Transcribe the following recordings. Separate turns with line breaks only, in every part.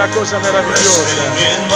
una cosa meravigliosa.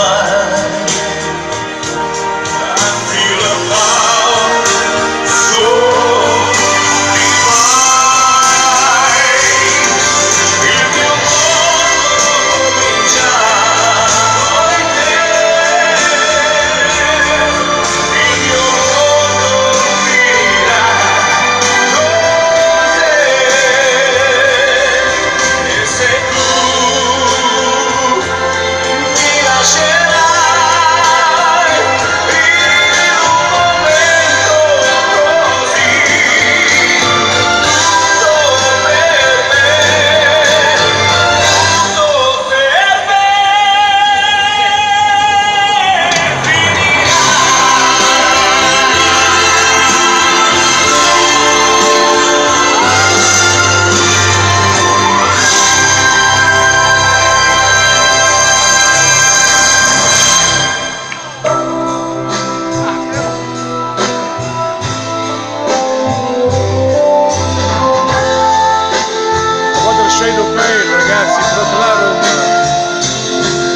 Ragazzi, proclamo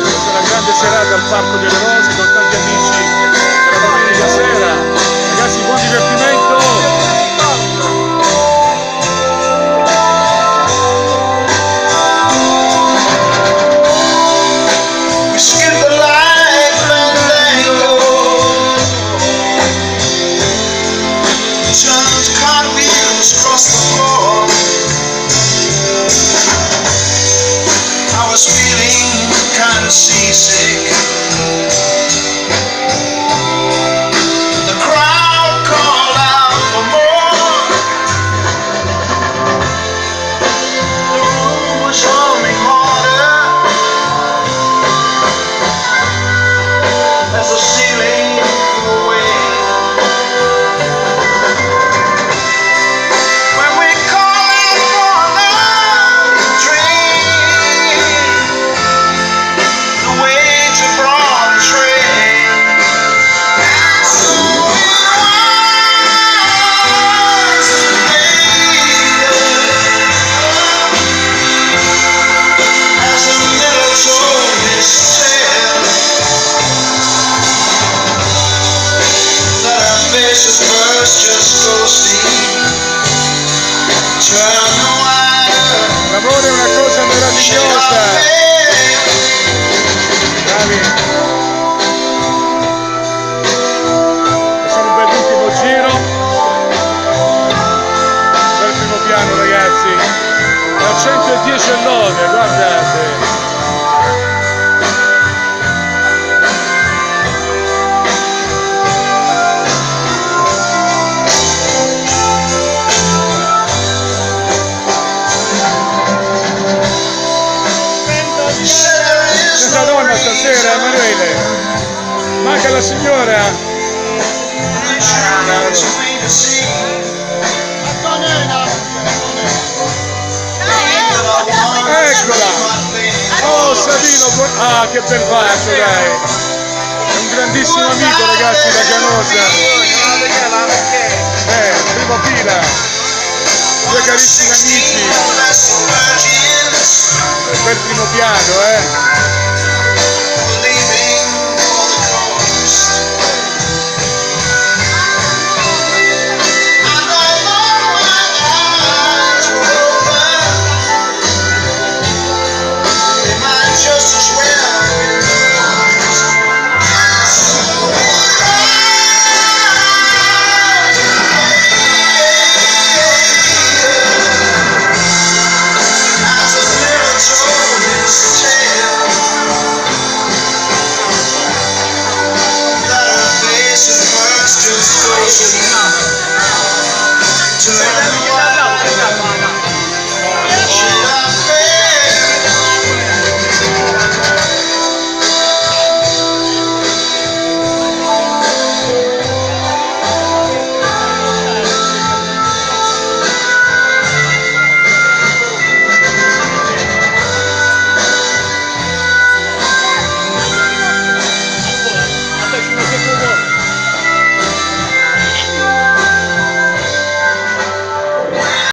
questa è una grande serata al Parco delle Rose con tanti amici della domenica sera. Ragazzi, buon divertimento!
Feeling kind of seasick. The crowd called out for more. The room was humming harder as the ceiling flew away. When we called for another drink,
l'amore è una cosa meravigliosa. Bravi. Facciamo un bell'ultimo giro dal primo piano, ragazzi. Da 110 all'ode, guardate. Senza donna stasera, Emanuele. Manca la signora. Eccola. Oh, Savino. Ah, che bel bacio, dai. È un grandissimo amico, ragazzi, da Canosa. Prima fila. Due carissimi amici. Bel primo piano,